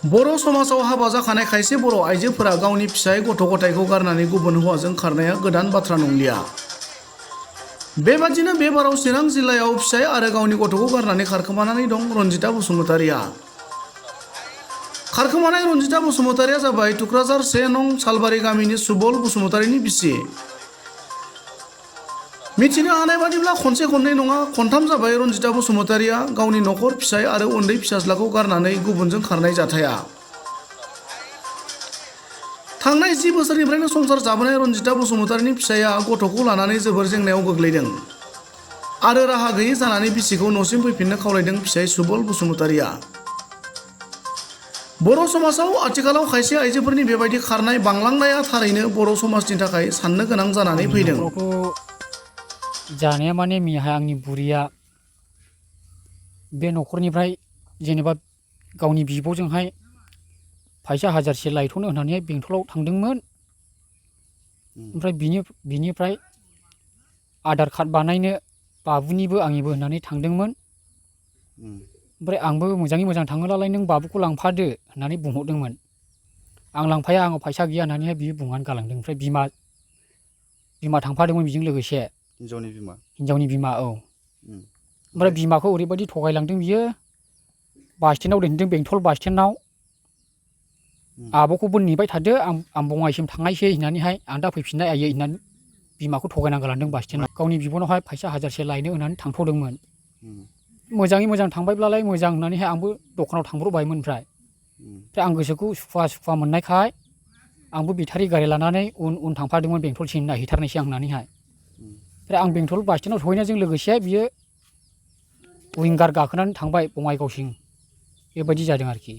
बर' समाजाव हाबा जाखानाय खायसे बर' आइजोफोरा गावनि फिसाय गथ' गथायखौ गारनानै गुबुन हौवाजों खारनाया गोदान बाथ्रा नंलिया। बेबादिनो बे बाराव चिरां जिल्लायाव फिसाय आरो गावनि गथ'खौ गारनानै खारखोमानानै दं रनजिता बसुमतारिया। खारखोमानाय रनजिता बसुमतारिया जाबाय टुक्राझार 1 नं सालबारि गामिनि सुबल बसुमतारिनि बिसि। मिथिनो हानाय बादिब्ला खनसे खननै नङा खनथाम जाबाय रनजिता बसुमतारिया गावनि नखर फिसाय आरो उन्दै फिसाज्लाखौ गारनानै गुबुनजों खारनाय जाथाया। थांनाय 10 बोसोरनिफ्रायनो संसार जाबोनाय रनजिता बसुमतारिनि फिसाया गथ'खौ लानानै जोबोर जेंनायाव गोग्लैदों आरो राहा गैयै जानानै बिसिखौ न'सिम फैफिननो खावलायदों फिसाय सुबल बसुमतारिया। बर' समाजाव आथिखालाव खायसे आइजोफोरनि बेबायदि खारनाय बांलांनाया थारैनो बर' समाजनि थाखाय साननो गोनां जानानै फैदों। जानाया माने मियाहाय आंनि बुरिया बे न'खरनिफ्राय जेनेबा गावनि बिब'जोंहाय फैसा हाजारसे लायथ'नो होननानै बेंथलाव थांदोंमोन। ओमफ्राय बिनिफ्राय आधार कार्ड बानायनो बाबुनिबो आंनिबो होननानै थांदोंमोन। ओमफ्राय आंबो मोजाङै मोजां थाङोलाय नों बाबुखौ लांफादो होननानै बुंहरदोंमोन। आं लांफाया आंनाव फैसा गैया होननानैहाय बियो बुंनानै गालांदों। ओमफ्राय बिमा थांफादोंमोन बेजों लोगोसे। हिनजावनि बिमा औ। ओमफ्राय बिमाखौ ओरैबायदि थगायलांदों बियो बास स्टेन्डआव दोनहैदों बेंथल बास स्टेन्डआव। आब'खौबो नेबाय थादो आं बङाइसिम थांनायसै होननानैहाय आं दा फैफिननाय आयै होननानै बिमाखौ थगायना गालांदों बास स्टेन्डआव। गावनि बिब'नावहाय फैसा हाजारसे लायनो होननानै थांथ'दोंमोन। मोजाङै मोजां थांबायब्लालाय मोजां होननानैहाय आंबो दखानाव थांब्र'बायमोन। ओमफ्राय आं गोसोखौ सुखुवा मोननायखाय आंबो बेटारि गारि लानानै उन थांफादोंमोन बेंथलसिम नायहैथारनोसै आं होननानैहाय। ओमफ्राय आं बेंथल बास स्टेन्डआव सहैनायजों लोगोसे बियो विंगार गाखोनानै थांबाय बङाइगावसिम। बेबायदि जादों आरोखि।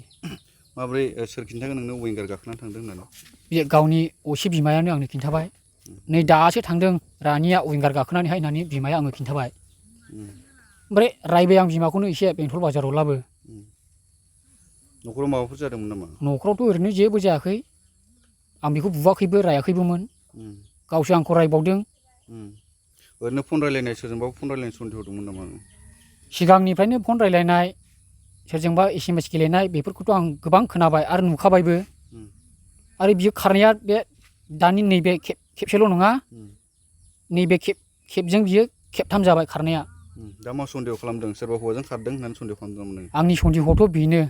माब्रै सोर खिन्थागोन नोंनो विंगार गाखोनानै थांदों होननानै? बे गावनि असे बिमायानो आंनो खिन्थाबाय। नै दासो थांदों रानिया विंगार गाखोनानैहाय होननानै बिमाया आंनो खिन्थाबाय। ओमफ्राय रायबाय आं बिमाखौनो एसे बेंथल बाजाराव लाबो। न'खराव माबाफोर जादोंमोन नामा? न'खरावथ' ओरैनो जेबो जायाखै। आं बेखौ बुवाखैबो रायाखैबोमोन। गावसो आंखौ रायबावदों। ओरैनो फन रायलायनाय सोरजोंबा फन रायलायनाय सन्देह दंमोन नामा? सिगांनिफ्रायनो फन रायलायनाय सोरजोंबा SMS गेलेनाय बेफोरखौथ' आं गोबां खोनाबाय आरो नुखाबायबो। आरो बियो खारनाया बे दानि नैबे खेबसेल' नङा नैबे खेबजों बियो खेबथाम जाबाय खारनाया। दा मा सन्देह खालामदों? सोरबा हौवाजों खारदों होननानै सन्देह खालामदों नामा नों? आंनि सन्देहआथ' बेनो।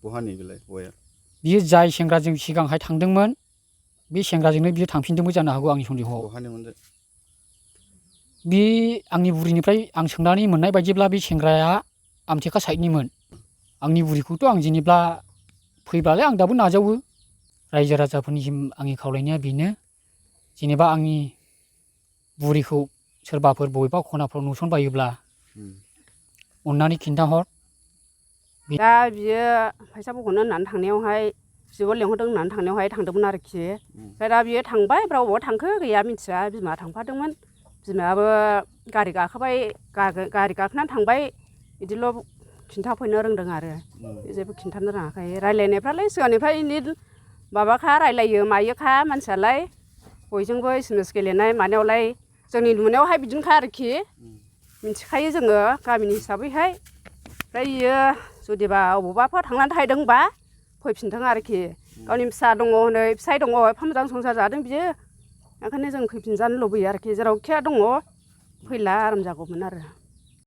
बहानि बेलाय हौवाया? बियो जाय सेंग्राजों सिगांहाय थांदोंमोन बे सेंग्राजोंनो बियो थांफिनदोंबो जानो हागौ आंनि सन्देहआव। बहानिमोन? बे आंनि बुरिनिफ्राय आं सोंनानै मोननाय बायदिब्ला बे सेंग्राया आमथेखा साइडनिमोन। आंनि बुरिखौथ' आं जेनेब्ला फैब्लालाय आं दाबो नाजावो। रायजो राजाफोरनिसिम आंनि खावलायनाया बेनो जेनेबा आंनि बुरिखौ सोरबाफोर बबेबा खनाफ्राव नुसनबायोब्ला अननानै खिन्थाहर। दा बियो फैसा बख'नो होननानै थांनायावहाय बिब' लेंहरदों होननानै थांनायावहाय थांदोंमोन आरोखि। ओमफ्राय दा बियो थांबाय ओमफ्राय बबाव थांखो गैया मिथिया। बिमा थांफादोंमोन। बिमायाबो गारि गाखोबाय गारि गाखोनानै थांबाय बिदिल' खिन्थाफैनो रोंदों आरो जेबो खिन्थानो रोङाखै। रायलायनायफ्रालाय सिगांनिफ्राय माबाखा रायलायो मायोखा मानसियालाय बयजोंबो SMS गेलेनाय मानायावलाय जोंनि नुनायावहाय बिदिनोखा आरोखि। मिथिखायो जोङो गामिनि हिसाबैहाय। ओमफ्राय बियो जुदिबा अबावबाफोर थांनानै थाहैदोंबा फैफिनथों आरोखि। गावनि फिसा दङ हनै फिसाय दङ एफा मोजां संसार जादों बियो। ओंखायनो जों फैफिनजानो लुबैयो आरोखि। जेरावखि दङ फैला आराम जागौमोन आरो।